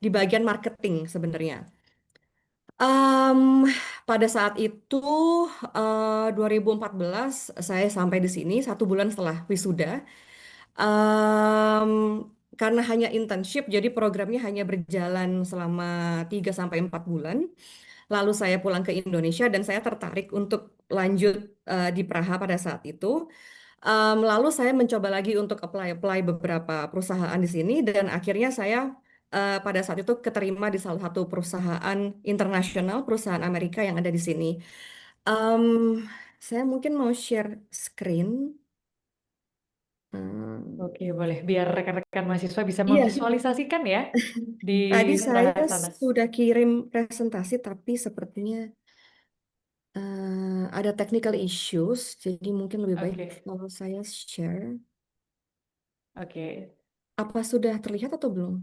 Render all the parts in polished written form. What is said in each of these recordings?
di bagian marketing sebenarnya. Em, Pada saat itu 2014 saya sampai di sini 1 bulan setelah wisuda. Em, karena hanya internship, jadi programnya hanya berjalan selama 3 sampai 4 bulan. Lalu saya pulang ke Indonesia dan saya tertarik untuk lanjut di Praha pada saat itu. Lalu saya mencoba lagi untuk apply beberapa perusahaan di sini dan akhirnya saya pada saat itu keterima di salah satu perusahaan internasional, perusahaan Amerika yang ada di sini. Em, saya mungkin mau share screen. Oke, Hmm, boleh. Biar rekan-rekan mahasiswa bisa Iya, memvisualisasikan ya di tadi saya sana. sudah kirim presentasi, tapi sepertinya ada technical issues, jadi mungkin lebih baik Oke, kalau saya share. oke. Apa sudah terlihat atau belum?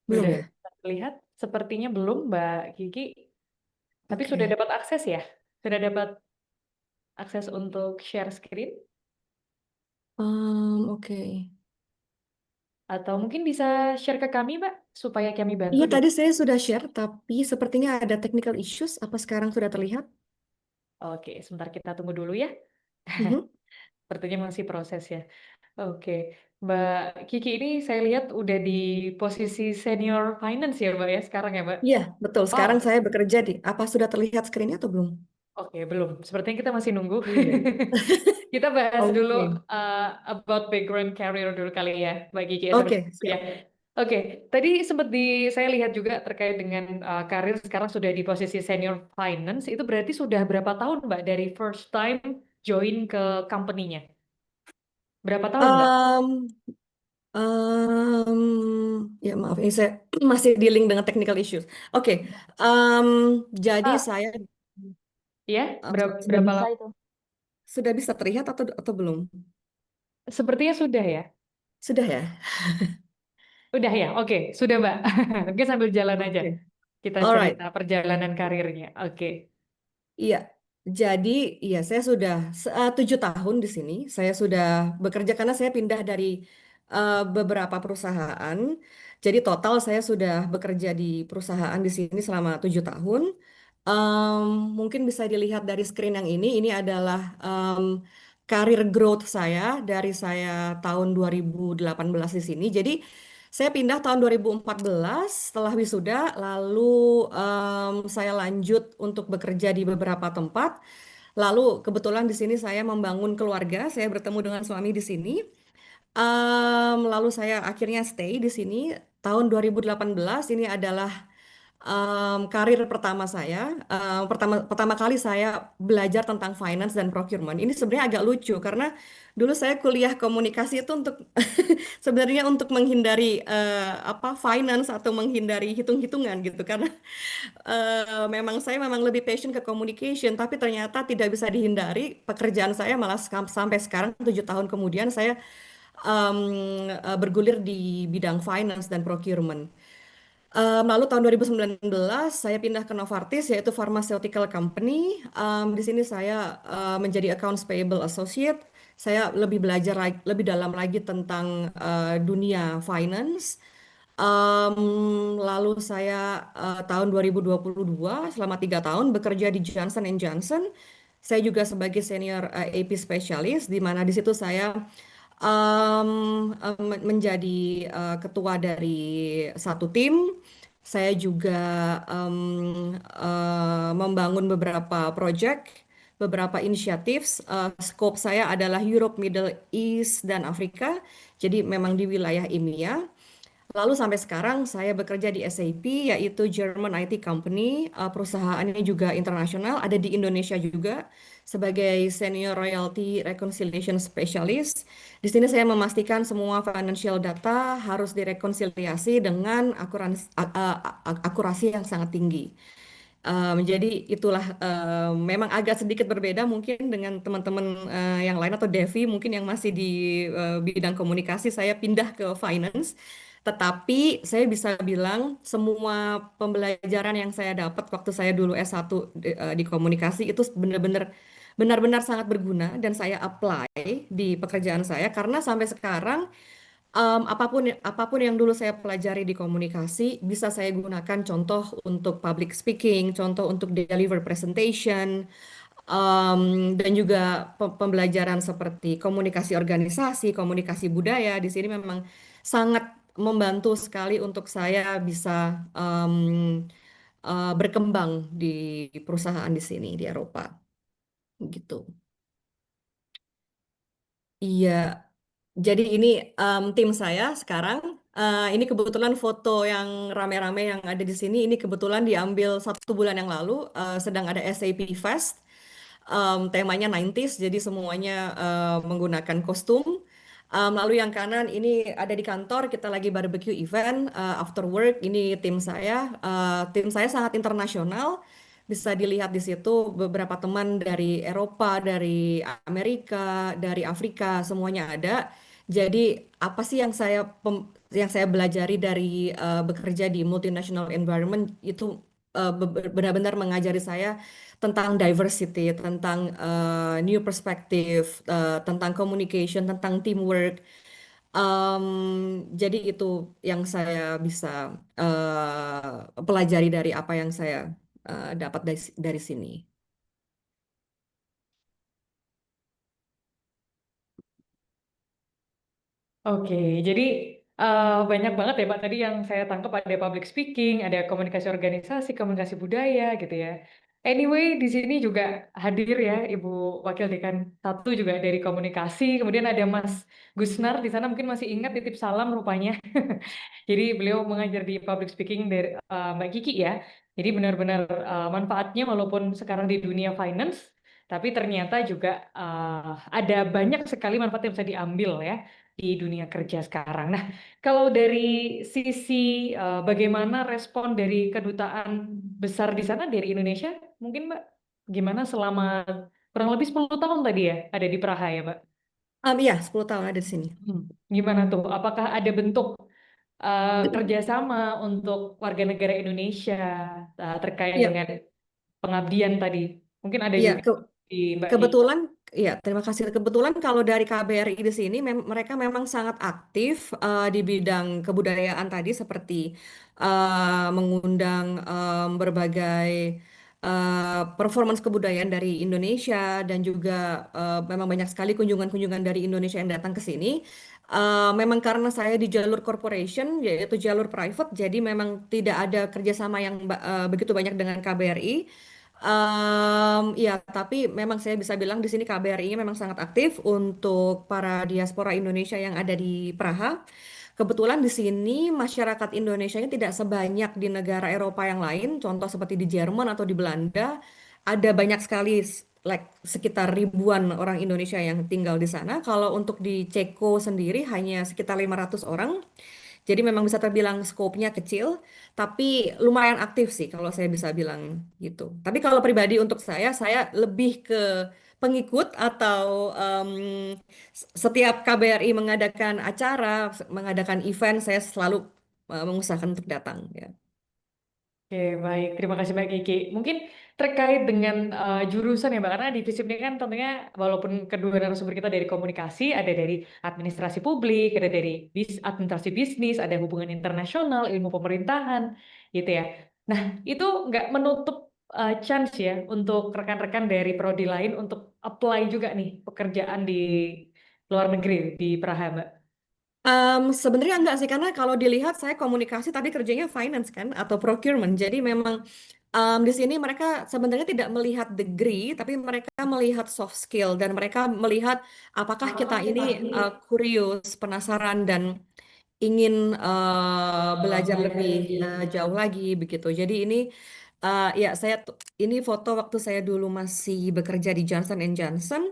Belum Sudah ya? terlihat? Sepertinya belum, Mbak Kiki. Tapi sudah Oke. dapat akses ya? Sudah dapat akses untuk share screen? Oke. Atau mungkin bisa share ke kami, Mbak, supaya kami bantu Iya, di... tadi saya sudah share, tapi sepertinya ada technical issues. Apa sekarang sudah terlihat? Oke, sebentar kita tunggu dulu ya. Mhm. Sepertinya masih proses ya. Oke, Mbak Kiki ini saya lihat udah di posisi senior finance ya, Mbak ya, sekarang ya, Mbak? Iya, betul. Wow, Sekarang saya bekerja di. Apa sudah terlihat screen-nya atau belum? oke, belum. Sepertinya kita masih nunggu. Belum ya? Kita bahas dulu Oke. about background career dulu kali ya, Mbak Kiki ya, terlebih Oke, dahulu ya. siap. Oke, tadi sempat saya lihat juga terkait dengan karir sekarang sudah di posisi senior finance, itu berarti sudah berapa tahun Mbak dari first time join ke company-nya? Berapa tahun Mbak? Um, ya maaf, ini saya masih dealing dengan technical issues. Oke, um, jadi Ah, saya ya, sudah berapa bisa lama? itu. Sudah bisa terlihat atau belum? Sepertinya sudah ya. Sudah ya? Udah ya, oke, sudah Mbak. Oke, sambil jalan aja. Oke. Kita Alright. cerita perjalanan karirnya. Oke. Iya, jadi iya saya sudah 7 tahun di sini. Saya sudah bekerja karena saya pindah dari beberapa perusahaan. Jadi total saya sudah bekerja di perusahaan di sini selama 7 tahun. Em, Mungkin bisa dilihat dari screen yang ini. Ini adalah karir growth saya dari saya tahun 2018 di sini. Jadi saya pindah tahun 2014 setelah wisuda, lalu saya lanjut untuk bekerja di beberapa tempat. Lalu kebetulan di sini saya membangun keluarga, saya bertemu dengan suami di sini. Lalu saya akhirnya stay di sini tahun 2018. Ini adalah karir pertama saya. Pertama pertama kali saya belajar tentang finance dan procurement. Ini sebenarnya agak lucu karena dulu saya kuliah komunikasi itu untuk sebenarnya untuk menghindari apa finance atau menghindari hitung-hitungan gitu karena memang saya memang lebih passion ke communication tapi ternyata tidak bisa dihindari pekerjaan saya malah sampai sekarang 7 tahun kemudian saya bergulir di bidang finance dan procurement. Lalu tahun 2019 saya pindah ke Novartis yaitu pharmaceutical company. Di sini saya menjadi accounts payable associate. Saya lebih belajar lebih dalam lagi tentang dunia finance. Lalu saya tahun 2022 selama 3 tahun bekerja di Johnson Johnson. Saya juga sebagai senior AP specialist di mana di situ saya menjadi ketua dari satu tim. Saya juga membangun beberapa project, beberapa inisiatif. Scope saya adalah Europe, Middle East, dan Afrika. Jadi memang di wilayah EMEA. Lalu sampai sekarang saya bekerja di SAP, yaitu German IT company. Perusahaan ini juga internasional, ada di Indonesia juga sebagai Senior Royalty Reconciliation Specialist. Di sini saya memastikan semua financial data harus direkonsiliasi dengan akurasi yang sangat tinggi. Jadi itulah memang agak sedikit berbeda mungkin dengan teman-teman yang lain atau Devi mungkin yang masih di bidang komunikasi. Saya pindah ke finance, tetapi saya bisa bilang semua pembelajaran yang saya dapat waktu saya dulu S1 di komunikasi itu benar-benar sangat berguna dan saya apply di pekerjaan saya karena sampai sekarang apapun apapun yang dulu saya pelajari di komunikasi bisa saya gunakan contoh untuk public speaking, contoh untuk deliver presentation, dan juga pembelajaran seperti komunikasi organisasi, komunikasi budaya. Di sini memang sangat membantu sekali untuk saya bisa berkembang di perusahaan di sini di Eropa gitu. Iya, jadi ini tim saya sekarang. Ini kebetulan foto yang rame-rame yang ada di sini. Ini kebetulan diambil 1 bulan yang lalu. Sedang ada SAP Fest. Temanya 90s, jadi semuanya menggunakan kostum. Lalu yang kanan ini ada di kantor. Kita lagi barbecue event after work. Ini tim saya. Tim saya sangat internasional. Bisa dilihat di situ beberapa teman dari Eropa, dari Amerika, dari Afrika, semuanya ada. Jadi apa sih yang saya belajari dari bekerja di multinational environment itu benar-benar mengajari saya tentang diversity, tentang new perspective, tentang communication, tentang teamwork. Jadi itu yang saya bisa pelajari dari apa yang saya dapat dari sini. Oke, jadi banyak banget ya Pak tadi yang saya tangkap ada public speaking, ada komunikasi organisasi, komunikasi budaya gitu ya. Anyway, di sini juga hadir ya Ibu Wakil Dekan satu juga dari komunikasi, kemudian ada Mas Gusnar di sana mungkin masih ingat titip salam rupanya. Jadi beliau mengajar di public speaking dari Mbak Kiki ya. Jadi benar-benar manfaatnya walaupun sekarang di dunia finance, tapi ternyata juga ada banyak sekali manfaat yang bisa diambil ya di dunia kerja sekarang. Nah, kalau dari sisi bagaimana respon dari kedutaan besar di sana dari Indonesia, mungkin Mbak, gimana selama kurang lebih 10 tahun tadi ya ada di Praha ya Mbak? Iya, 10 tahun ada di sini. Gimana tuh? Apakah ada bentuk kerjasama untuk warga negara Indonesia terkait Iya, dengan pengabdian tadi? Mungkin ada iya. juga di Mbak Kiki. Kebetulan, ya terima kasih. Kebetulan kalau dari KBRI di sini, mereka memang sangat aktif di bidang kebudayaan tadi, seperti mengundang berbagai performance kebudayaan dari Indonesia dan juga memang banyak sekali kunjungan-kunjungan dari Indonesia yang datang ke sini. Memang karena saya di jalur corporation, yaitu jalur private, jadi memang tidak ada kerjasama yang begitu banyak dengan KBRI. Ya, tapi memang saya bisa bilang di sini KBRI-nya memang sangat aktif untuk para diaspora Indonesia yang ada di Praha. Kebetulan di sini masyarakat Indonesia-nya tidak sebanyak di negara Eropa yang lain, contoh seperti di Jerman atau di Belanda. Ada banyak sekali, sekitar ribuan orang Indonesia yang tinggal di sana. Kalau untuk di Ceko sendiri hanya sekitar 500 orang. Jadi memang bisa terbilang skopnya kecil, tapi lumayan aktif sih kalau saya bisa bilang gitu. Tapi kalau pribadi untuk saya lebih ke pengikut atau setiap KBRI mengadakan acara, mengadakan event, saya selalu mengusahakan untuk datang ya. Oke, baik. Terima kasih Mbak Kiki. Mungkin terkait dengan jurusan ya Mbak, karena divisi ini kan tentunya walaupun kedua narasumber kita dari komunikasi, ada dari administrasi publik, ada dari administrasi bisnis, ada hubungan internasional, ilmu pemerintahan, gitu ya. Nah, itu nggak menutup chance ya untuk rekan-rekan dari prodi lain untuk apply juga nih pekerjaan di luar negeri, di Praha, Mbak. Sebenarnya enggak sih, karena kalau dilihat saya komunikasi tadi kerjanya finance kan atau procurement. Jadi memang di sini mereka sebenarnya tidak melihat degree, tapi mereka melihat soft skill dan mereka melihat apakah kita Apakah ini kita ini curious, penasaran dan ingin belajar belajar lebih lebih jauh lagi begitu. Jadi ini ya ini foto waktu saya dulu masih bekerja di Johnson Johnson.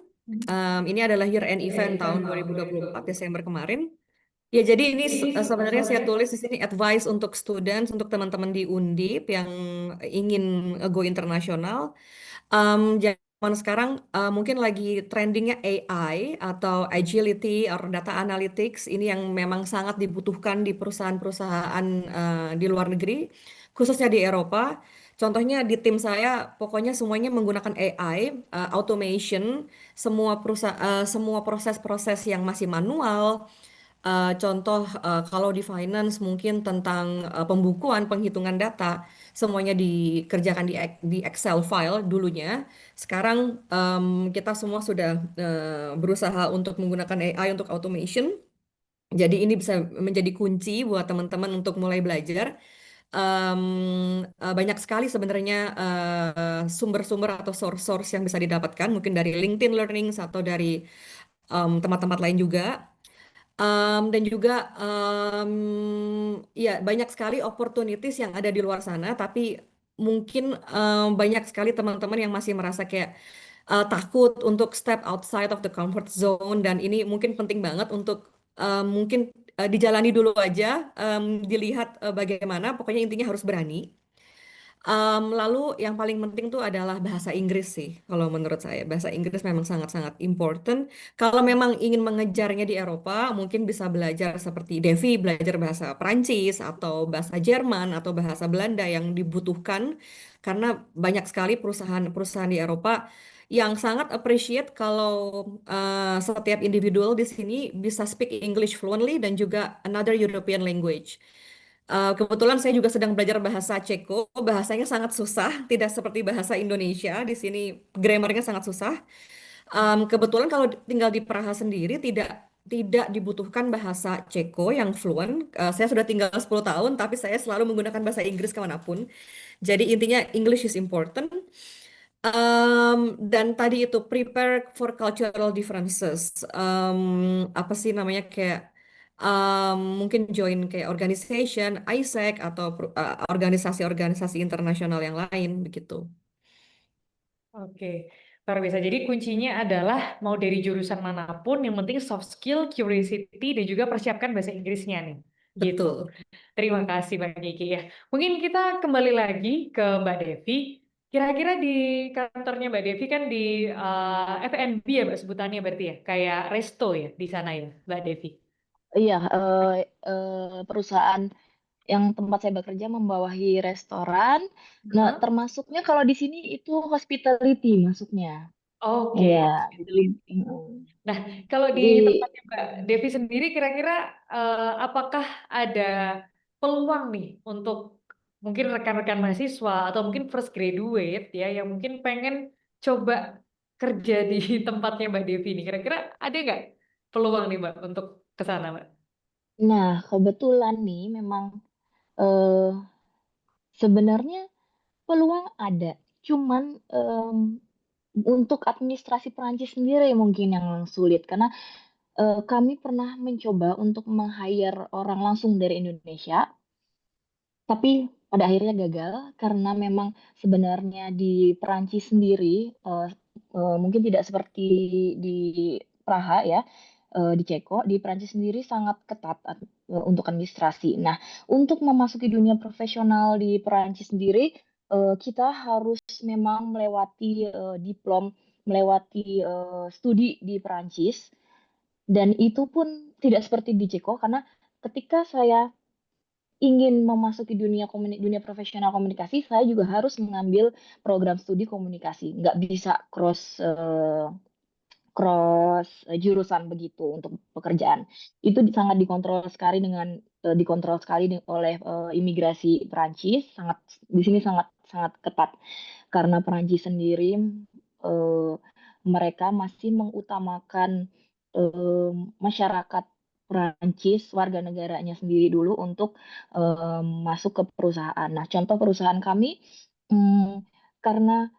Ini adalah year end event tahun event dua tahun ribu dua puluh empat 2020. Desember kemarin. Ya, jadi ini Ini sebenarnya saya sebenarnya tulis di sini advice untuk students, untuk teman-teman di Undip yang ingin go internasional. Zaman sekarang mungkin lagi trendingnya AI atau agility or data analytics ini yang memang sangat dibutuhkan di perusahaan-perusahaan di luar negeri, khususnya di Eropa. Contohnya di tim saya, pokoknya semuanya menggunakan AI, automation, semua proses-proses yang masih manual Contoh kalau di finance mungkin tentang pembukuan, penghitungan data, semuanya dikerjakan di Excel file dulunya. Sekarang kita semua sudah berusaha untuk menggunakan AI untuk automation. Jadi ini bisa menjadi kunci buat teman-teman untuk mulai belajar. Banyak sekali sebenarnya sumber-sumber atau source-source yang bisa didapatkan, mungkin dari LinkedIn Learnings atau dari tempat-tempat lain juga. Dan juga ya banyak sekali opportunities yang ada di luar sana, tapi mungkin banyak sekali teman-teman yang masih merasa kayak takut untuk step outside of the comfort zone, dan ini mungkin penting banget untuk mungkin dijalani dulu aja, dilihat bagaimana, pokoknya intinya harus berani. Lalu yang paling penting tuh adalah bahasa Inggris sih. Kalau menurut saya bahasa Inggris memang sangat-sangat important. Kalau memang ingin mengejarnya di Eropa, mungkin bisa belajar seperti Devi, belajar bahasa Perancis atau bahasa Jerman atau bahasa Belanda yang dibutuhkan, karena banyak sekali perusahaan-perusahaan di Eropa yang sangat appreciate kalau setiap individual di sini bisa speak English fluently dan juga another European language. Kebetulan saya juga sedang belajar bahasa Ceko. Bahasanya sangat susah, tidak seperti bahasa Indonesia. Di sini grammarnya sangat susah. Kebetulan kalau tinggal di Praha sendiri tidak dibutuhkan bahasa Ceko yang fluent. Saya sudah tinggal 10 tahun, tapi saya selalu menggunakan bahasa Inggris kemanapun. Jadi intinya English is important. Dan tadi itu prepare for cultural differences. Apa sih namanya kayak mungkin join kayak organization, ISEC atau organisasi-organisasi internasional yang lain begitu. Oke, luar biasa. Jadi kuncinya adalah mau dari jurusan manapun, yang penting soft skill, curiosity, dan juga persiapkan bahasa Inggrisnya nih. Gitu. Betul, Terima kasih Mbak Kiki ya. Mungkin kita kembali lagi ke Mbak Devi. Kira-kira di kantornya Mbak Devi kan di F&B ya Mbak sebutannya berarti ya, kayak resto ya di sana ya Mbak Devi. Iya, perusahaan yang tempat saya bekerja membawahi restoran. Nah, Hah? termasuknya kalau di sini itu hospitality masuknya. Iya, Oke. hospitality. Nah, kalau di Jadi, tempatnya Mbak Devi sendiri, kira-kira apakah ada peluang nih untuk mungkin rekan-rekan mahasiswa atau mungkin fresh graduate ya yang mungkin pengen coba kerja di tempatnya Mbak Devi nih, kira-kira ada nggak peluang nih Mbak untuk ke sana Mbak? nah kebetulan nih memang eh, sebenarnya peluang ada. Cuman untuk administrasi Perancis sendiri mungkin yang sulit karena kami pernah mencoba untuk meng-hire orang langsung dari Indonesia, tapi pada akhirnya gagal karena memang sebenarnya di Perancis sendiri mungkin tidak seperti di Praha ya, di Ceko, di Perancis sendiri sangat ketat untuk administrasi. Nah, untuk memasuki dunia profesional di Perancis sendiri, kita harus memang melewati diplom, melewati studi di Perancis, dan itu pun tidak seperti di Ceko karena ketika saya ingin memasuki dunia profesional komunikasi, saya juga harus mengambil program studi komunikasi. Nggak bisa cross jurusan begitu untuk pekerjaan. Itu sangat dikontrol sekali oleh imigrasi Perancis. Sangat di sini sangat sangat ketat karena Perancis sendiri eh, mereka masih mengutamakan eh, masyarakat Perancis, warga negaranya sendiri dulu untuk masuk ke perusahaan. Nah, contoh perusahaan kami, hmm, karena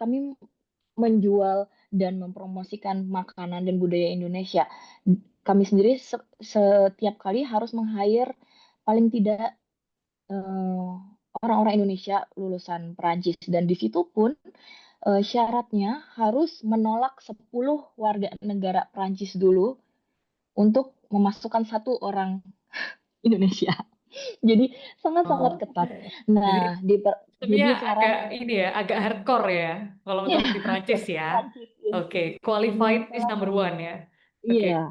kami menjual dan mempromosikan makanan dan budaya Indonesia. Kami sendiri setiap kali harus meng-hire paling tidak eh, orang-orang Indonesia lulusan Perancis, dan di situ pun syaratnya harus menolak 10 warga negara Perancis dulu untuk memasukkan satu orang Indonesia. Jadi sangat-sangat Oh, ketat. jadi Nah, sebenarnya jadi agak syarat ini ya, agak hardcore ya kalau ya untuk di Prancis ya. Perancis ya. Oke, Memang qualified is salah number satu. one ya. Oke. Iya,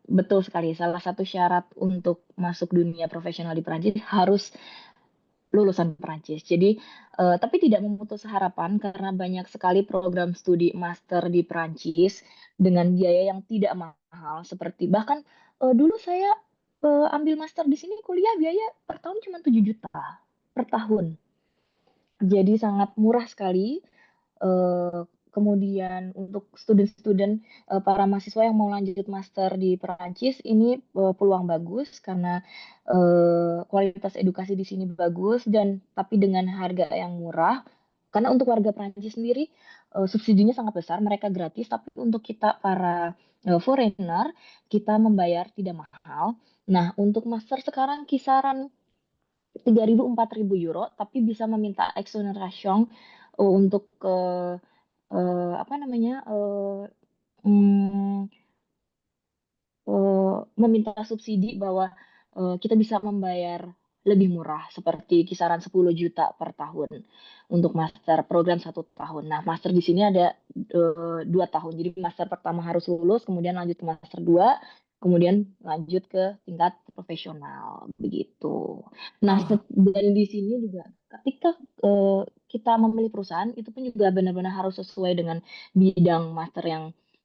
betul sekali. Salah satu syarat untuk masuk dunia profesional di Perancis harus lulusan Perancis. Jadi, tapi tidak memutus harapan karena banyak sekali program studi master di Perancis dengan biaya yang tidak mahal. Seperti bahkan dulu saya ambil master di sini kuliah biaya per tahun cuma 7 juta per tahun. Jadi sangat murah sekali. Eh, Kemudian untuk student-student para mahasiswa yang mau lanjut master di Perancis ini peluang bagus karena kualitas edukasi di sini bagus dan tapi dengan harga yang murah. Karena untuk warga Perancis sendiri subsidinya sangat besar, mereka gratis, tapi untuk kita para foreigner kita membayar tidak mahal. Nah, untuk master sekarang kisaran 3.000 4.000 euro, tapi bisa meminta exoneration untuk apa namanya mm, meminta subsidi bahwa kita bisa membayar lebih murah seperti kisaran 10 juta per tahun untuk master program 1 tahun. Nah, master di sini ada 2 tahun. Jadi master pertama harus lulus, kemudian lanjut ke master 2, kemudian lanjut ke tingkat profesional begitu. Nah, Oh, dan di sini juga ketika kita memilih perusahaan itu pun juga benar-benar harus sesuai dengan bidang master yang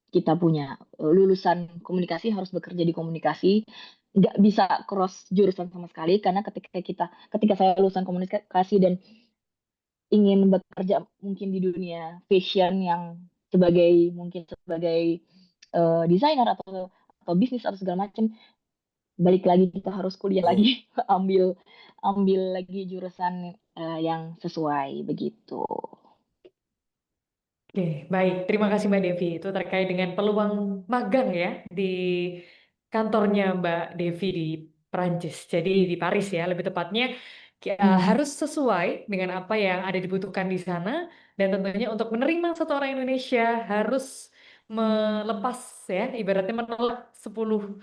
kita punya. Lulusan komunikasi harus bekerja di komunikasi, nggak bisa cross jurusan sama sekali karena ketika saya lulusan komunikasi dan ingin bekerja mungkin di dunia fashion yang mungkin sebagai desainer atau bisnis atau segala macam, balik lagi kita harus kuliah lagi, ambil ambil lagi jurusan yang sesuai begitu. oke, baik. Terima kasih Mbak Devi. Itu terkait dengan peluang magang ya di kantornya Mbak Devi di Prancis. Jadi di Paris ya, lebih tepatnya Hmm. harus sesuai dengan apa yang ada dibutuhkan di sana dan tentunya untuk menerima satu orang Indonesia harus melepas ya, ibaratnya menolak 10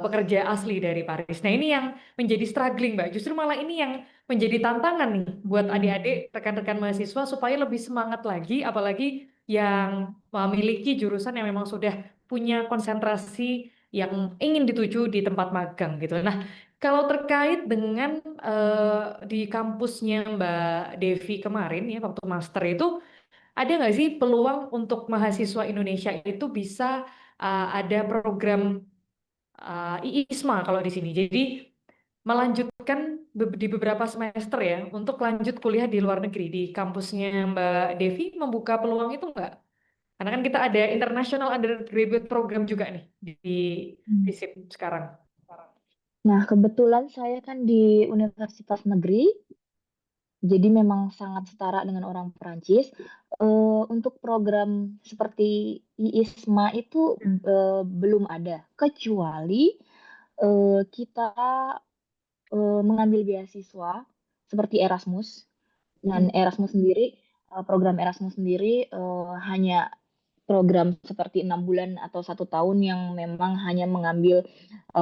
pekerja asli dari Paris. Nah, ini yang menjadi struggling, Mbak. Justru malah ini yang menjadi tantangan nih buat adik-adik, rekan-rekan mahasiswa supaya lebih semangat lagi, apalagi yang memiliki jurusan yang memang sudah punya konsentrasi yang ingin dituju di tempat magang gitu. Nah, kalau terkait dengan di kampusnya Mbak Devi kemarin ya waktu master itu ada nggak sih peluang untuk mahasiswa Indonesia itu bisa ada program IISMA kalau di sini. Jadi melanjutkan di beberapa semester ya untuk lanjut kuliah di luar negeri di kampusnya Mbak Devi membuka peluang itu nggak? Karena kan kita ada International Undergraduate Program juga nih di FISIP sekarang. Nah, kebetulan saya kan di universitas negeri, jadi memang sangat setara dengan orang Perancis. Untuk program seperti IISMA itu belum ada, kecuali kita mengambil beasiswa seperti Erasmus. Dan Hmm. Erasmus sendiri, program Erasmus sendiri hanya program seperti 6 bulan atau 1 tahun yang memang hanya mengambil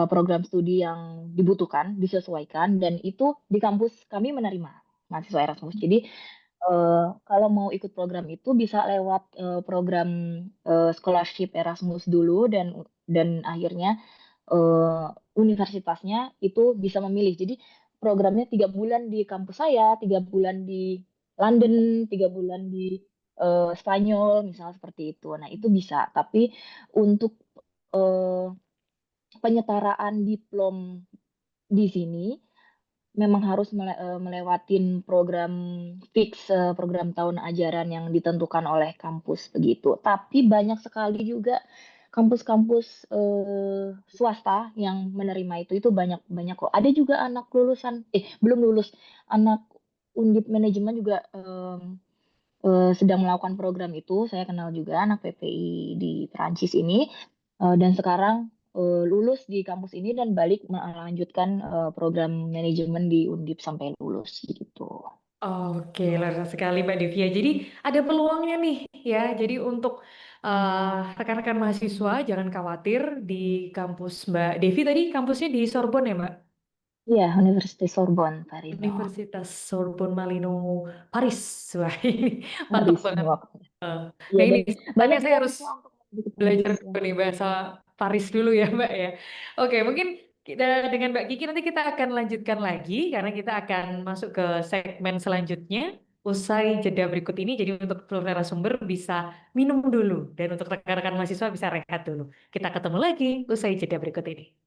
program studi yang dibutuhkan, disesuaikan, dan itu di kampus kami menerima mahasiswa Erasmus. Jadi kalau mau ikut program itu bisa lewat program scholarship Erasmus dulu dan akhirnya universitasnya itu bisa memilih. Jadi programnya 3 bulan di kampus saya, 3 bulan di London, 3 bulan di Spanyol, misalnya seperti itu. Nah, itu bisa. Tapi untuk eh, penyetaraan diplom di sini memang harus melewatin program fix, program tahun ajaran yang ditentukan oleh kampus begitu. Tapi banyak sekali juga kampus-kampus swasta yang menerima itu banyak banyak kok. Ada juga anak lulusan belum lulus, anak Undip manajemen juga sedang melakukan program itu. Saya kenal juga anak PPI di Perancis ini dan sekarang lulus di kampus ini dan balik melanjutkan program manajemen di Undip sampai lulus gitu. Oke, luar biasa sekali Mbak Devia. Jadi ada peluangnya nih ya. Jadi untuk rekan-rekan mahasiswa jangan khawatir di kampus Mbak Devi tadi kampusnya di Sorbonne ya Mbak? Iya, Universitas Sorbonne, Parino. Universitas Sorbonne Malino Paris. Wah ini mantap Paris banget. waktu. Eh, Iya, Nah ini dan saatnya banyak saya harus beasiswa untuk di belajar Prancis ya. dulu nih bahasa Paris dulu ya Mbak ya. Oke, mungkin Dengan Mbak Kiki nanti kita akan lanjutkan lagi karena kita akan masuk ke segmen selanjutnya usai jeda berikut ini. Jadi untuk seluruh narasumber bisa minum dulu dan untuk rekan-rekan mahasiswa bisa rehat dulu. Kita ketemu lagi usai jeda berikut ini.